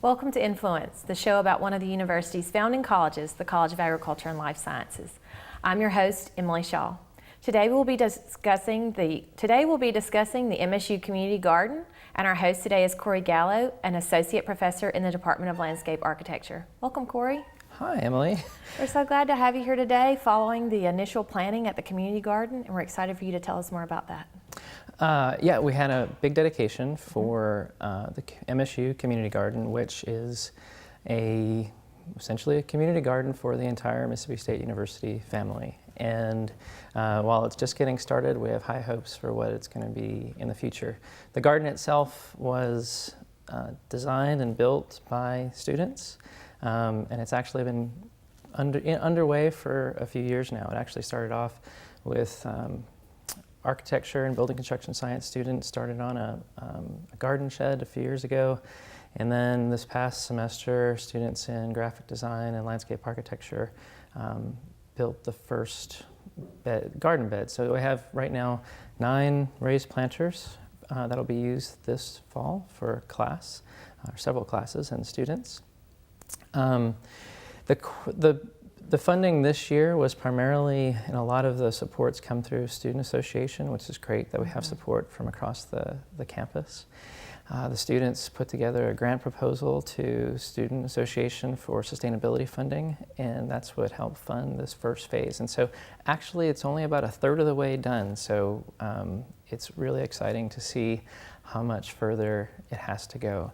Welcome to Influence, the show about one of the university's founding colleges, the College of Agriculture and Life Sciences. I'm your host, Emily Shaw. Today we'll be discussing the MSU Community Garden, and our host today is Corey Gallo, an associate professor in the Department of Landscape Architecture. Welcome, Corey. Hi, Emily. We're so glad to have you here today following the initial planning at the community garden, and we're excited for you to tell us more about that. Yeah, we had a big dedication for the MSU Community Garden, which is essentially a community garden for the entire Mississippi State University family. And while it's just getting started, we have high hopes for what it's going to be in the future. The garden itself was designed and built by students, and it's actually been underway for a few years now. It actually started off with architecture and building construction science students started on a garden shed a few years ago. And then this past semester, students in graphic design and landscape architecture built the first garden bed. So we have right now 9 raised planters that'll be used this fall for class, several classes and students. The funding this year was primarily, and a lot of the supports come through Student Association, which is great that we have support from across the campus. The students put together a grant proposal to Student Association for sustainability funding, and that's what helped fund this first phase. And so actually it's only about 1/3 of the way done, so it's really exciting to see how much further it has to go.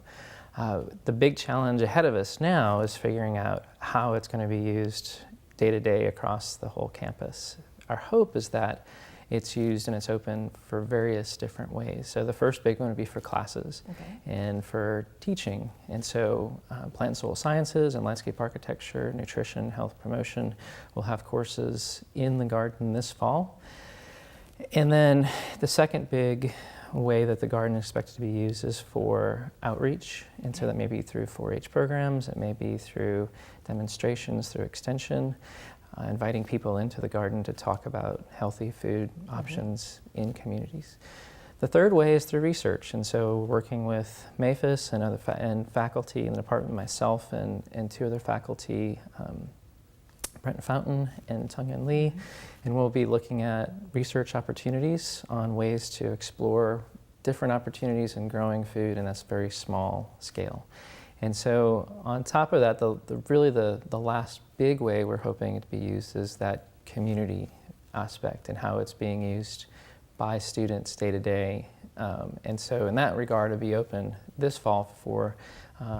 The big challenge ahead of us now is figuring out how it's going to be used day to day across the whole campus. Our hope is that it's used and it's open for various different ways. So the first big one would be for classes and for teaching. And so plant and soil sciences and landscape architecture, nutrition, health promotion will have courses in the garden this fall. And then the second big way that the garden is expected to be used is for outreach, and so that may be through 4-H programs, it may be through demonstrations, through extension, inviting people into the garden to talk about healthy food options in communities. The third way is through research, and so working with MAFIS and other faculty in the department, myself and 2 other faculty, Brent Fountain and Tung-Yen Lee, and we'll be looking at research opportunities on ways to explore different opportunities in growing food in this very small scale. And so on top of that, the last big way we're hoping it to be used is that community aspect and how it's being used by students day to day. And so in that regard, it'll be open this fall for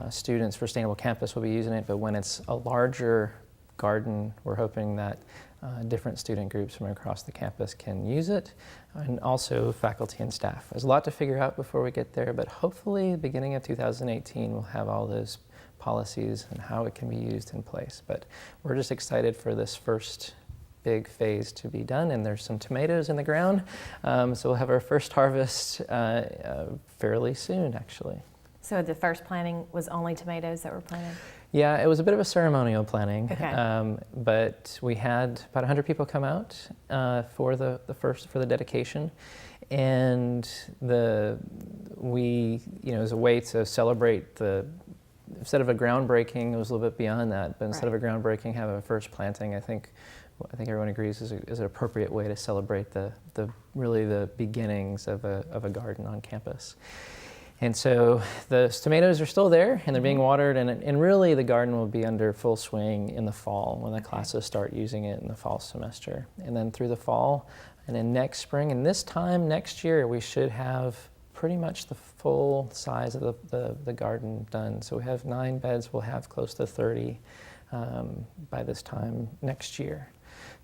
students for Sustainable Campus will be using it, but when it's a larger garden, we're hoping that different student groups from across the campus can use it, and also faculty and staff. There's a lot to figure out before we get there, but hopefully beginning of 2018 we'll have all those policies and how it can be used in place. But we're just excited for this first big phase to be done, and there's some tomatoes in the ground, so we'll have our first harvest fairly soon, actually. So the first planting was only tomatoes that were planted? Yeah, it was a bit of a ceremonial planning, okay. But we had about 100 people come out for the dedication, and as a way to celebrate instead of a groundbreaking, it was a little bit beyond that, but instead of a groundbreaking, have a first planting. I think everyone agrees is an appropriate way to celebrate the beginnings of a garden on campus. And so the tomatoes are still there, and they're being watered, and really the garden will be under full swing in the fall when the classes start using it in the fall semester. And then through the fall, and then next spring, and this time next year, we should have pretty much the full size of the garden done. So we have 9 beds, we'll have close to 30 by this time next year.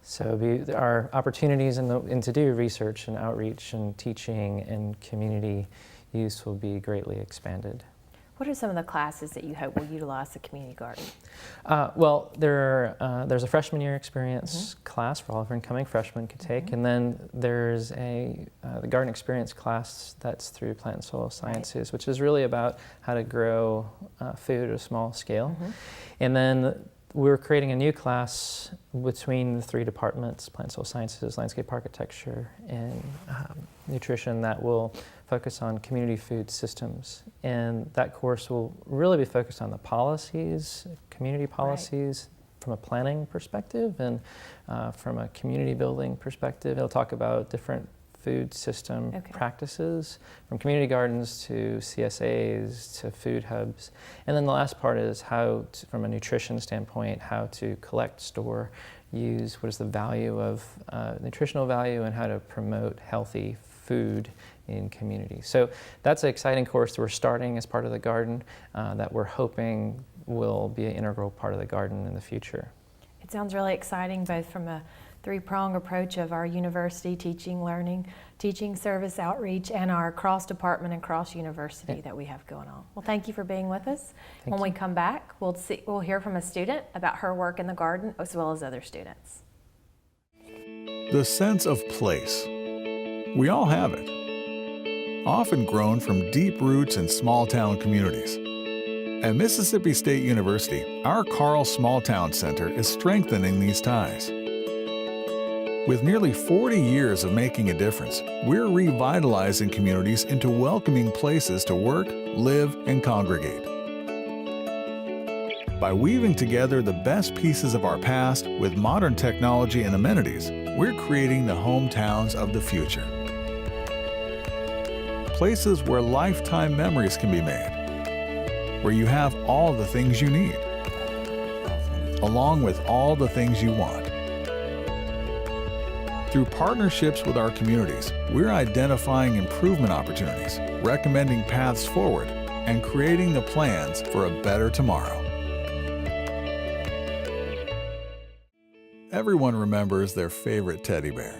So our opportunities and to do research and outreach and teaching and community use will be greatly expanded. What are some of the classes that you hope will utilize the community garden? Well, there's a freshman year experience class for all of our incoming freshmen could take, and then there's the garden experience class that's through plant and soil sciences, which is really about how to grow food at a small scale. And then we're creating a new class between the 3 departments, plant soil sciences, landscape architecture, and nutrition, that will focus on community food systems. And that course will really be focused on the policies, community policies, from a planning perspective and from a community building perspective. It'll talk about different food system practices, from community gardens to CSAs to food hubs. And then the last part is how to, from a nutrition standpoint, how to collect, store, use, what is the value of nutritional value, and how to promote healthy food in communities. So that's an exciting course that we're starting as part of the garden that we're hoping will be an integral part of the garden in the future. It sounds really exciting, both from a 3-prong approach of our university teaching, learning, teaching, service, outreach, and our cross-department and cross-university that we have going on. Well, thank you for being with us. When we come back, we'll hear from a student about her work in the garden as well as other students. The sense of place. We all have it, often grown from deep roots in small-town communities. At Mississippi State University, our Carl Small Town Center is strengthening these ties. With nearly 40 years of making a difference, we're revitalizing communities into welcoming places to work, live, and congregate. By weaving together the best pieces of our past with modern technology and amenities, we're creating the hometowns of the future. Places where lifetime memories can be made, where you have all the things you need, along with all the things you want. Through partnerships with our communities, we're identifying improvement opportunities, recommending paths forward, and creating the plans for a better tomorrow. Everyone remembers their favorite teddy bear,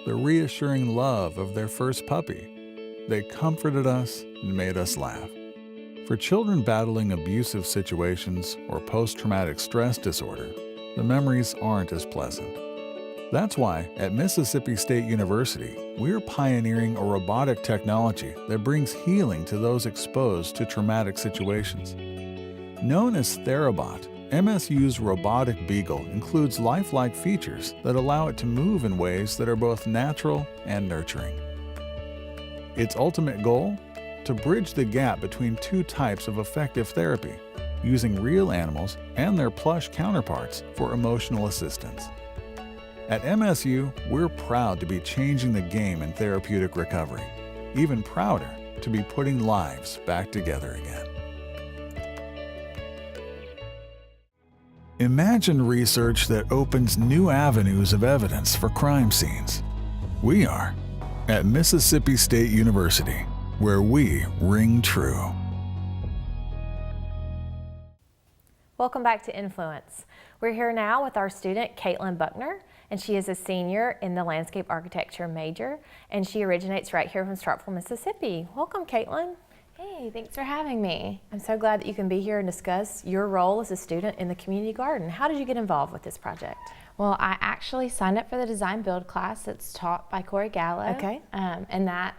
the reassuring love of their first puppy. They comforted us and made us laugh. For children battling abusive situations or post-traumatic stress disorder, the memories aren't as pleasant. That's why, at Mississippi State University, we're pioneering a robotic technology that brings healing to those exposed to traumatic situations. Known as Therabot, MSU's robotic beagle includes lifelike features that allow it to move in ways that are both natural and nurturing. Its ultimate goal? To bridge the gap between 2 types of effective therapy, using real animals and their plush counterparts for emotional assistance. At MSU, we're proud to be changing the game in therapeutic recovery. Even prouder to be putting lives back together again. Imagine research that opens new avenues of evidence for crime scenes. We are at Mississippi State University, where we ring true. Welcome back to Influence. We're here now with our student, Caitlin Buckner, and she is a senior in the landscape architecture major, and she originates right here from Starkville, Mississippi. Welcome, Caitlin. Hey, thanks for having me. I'm so glad that you can be here and discuss your role as a student in the community garden. How did you get involved with this project? Well, I actually signed up for the design build class that's taught by Corey Gallo. Okay. And that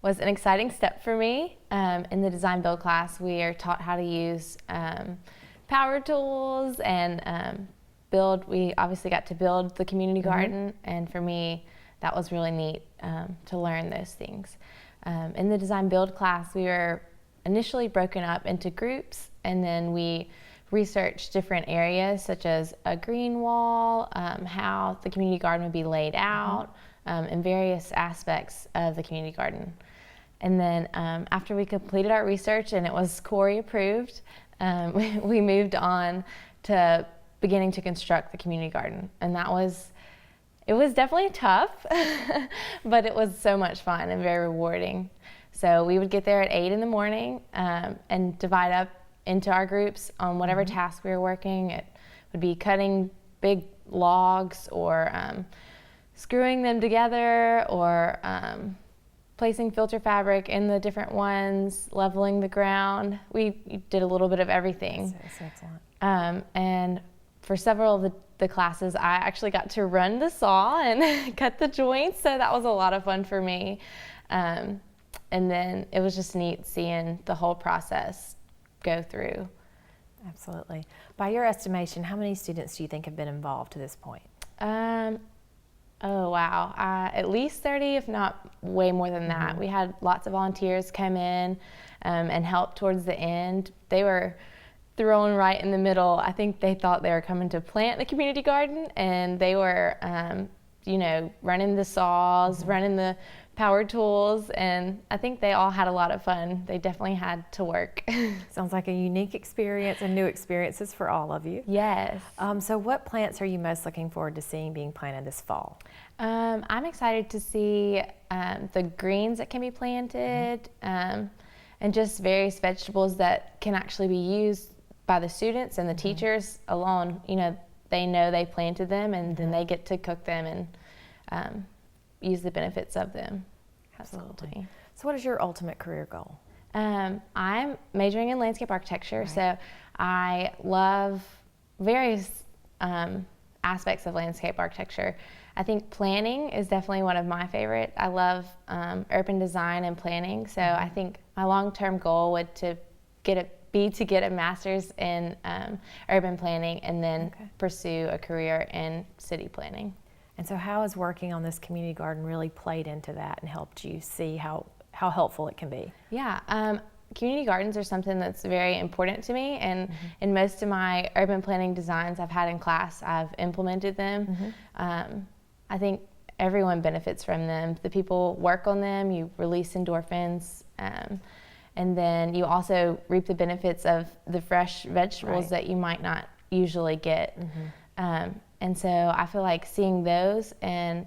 was an exciting step for me. In the design build class, we are taught how to use power tools and we obviously got to build the community garden, and for me, that was really neat to learn those things. In the design build class, we were initially broken up into groups, and then we researched different areas such as a green wall, how the community garden would be laid out, and various aspects of the community garden. And then after we completed our research and it was Corey approved, we moved on to beginning to construct the community garden. And it was definitely tough, but it was so much fun and very rewarding. So we would get there at 8 in the morning and divide up into our groups on whatever task we were working. It would be cutting big logs or screwing them together or placing filter fabric in the different ones, leveling the ground. We did a little bit of everything. That's excellent. And for several of the classes, I actually got to run the saw and cut the joints, so that was a lot of fun for me. And then it was just neat seeing the whole process go through. Absolutely. By your estimation, how many students do you think have been involved to this point? Oh, wow. At least 30, if not way more than that. We had lots of volunteers come in and help towards the end. They were thrown right in the middle. I think they thought they were coming to plant the community garden, and they were, running the saws, running the power tools, and I think they all had a lot of fun. They definitely had to work. Sounds like a unique experience and new experiences for all of you. Yes. So what plants are you most looking forward to seeing being planted this fall? I'm excited to see the greens that can be planted and just various vegetables that can actually be used by the students and the teachers alone. They know they planted them, and then they get to cook them and use the benefits of them. Absolutely. So what is your ultimate career goal? I'm majoring in landscape architecture, so I love various aspects of landscape architecture. I think planning is definitely one of my favorite. I love urban design and planning, so I think my long-term goal would to get a master's in urban planning and then pursue a career in city planning. And so how has working on this community garden really played into that and helped you see how helpful it can be? Yeah, community gardens are something that's very important to me, and in most of my urban planning designs I've had in class, I've implemented them. I think everyone benefits from them. The people work on them, you release endorphins, and then you also reap the benefits of the fresh vegetables that you might not usually get. And so I feel like seeing those and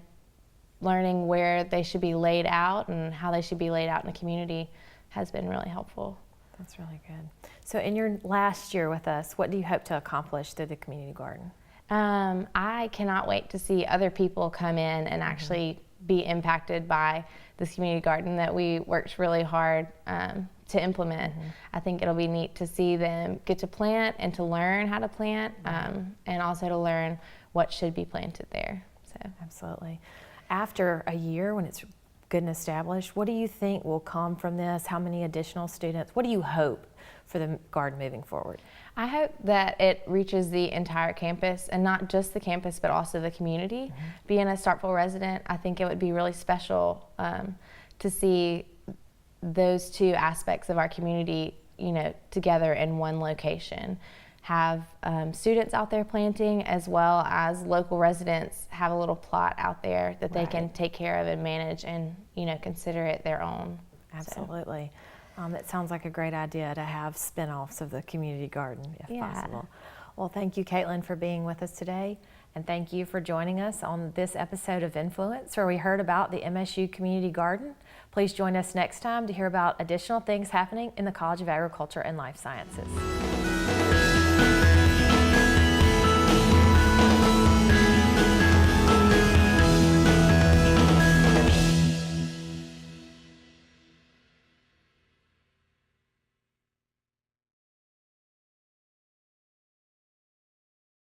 learning where they should be laid out and how they should be laid out in the community has been really helpful. That's really good. So in your last year with us, what do you hope to accomplish through the community garden? I cannot wait to see other people come in and actually be impacted by this community garden that we worked really hard to implement. I think it'll be neat to see them get to plant and to learn how to plant, and also to learn what should be planted there. So absolutely. After a year when it's good and established, what do you think will come from this? How many additional students? What do you hope for the garden moving forward? I hope that it reaches the entire campus, and not just the campus but also the community. Being a Starkville resident, I think it would be really special to see those two aspects of our community, together in one location. Have students out there planting, as well as local residents have a little plot out there that they can take care of and manage and, consider it their own. Absolutely. That sounds like a great idea to have spin-offs of the community garden, if possible. Well, thank you, Caitlin, for being with us today. And thank you for joining us on this episode of Influence, where we heard about the MSU Community Garden. Please join us next time to hear about additional things happening in the College of Agriculture and Life Sciences.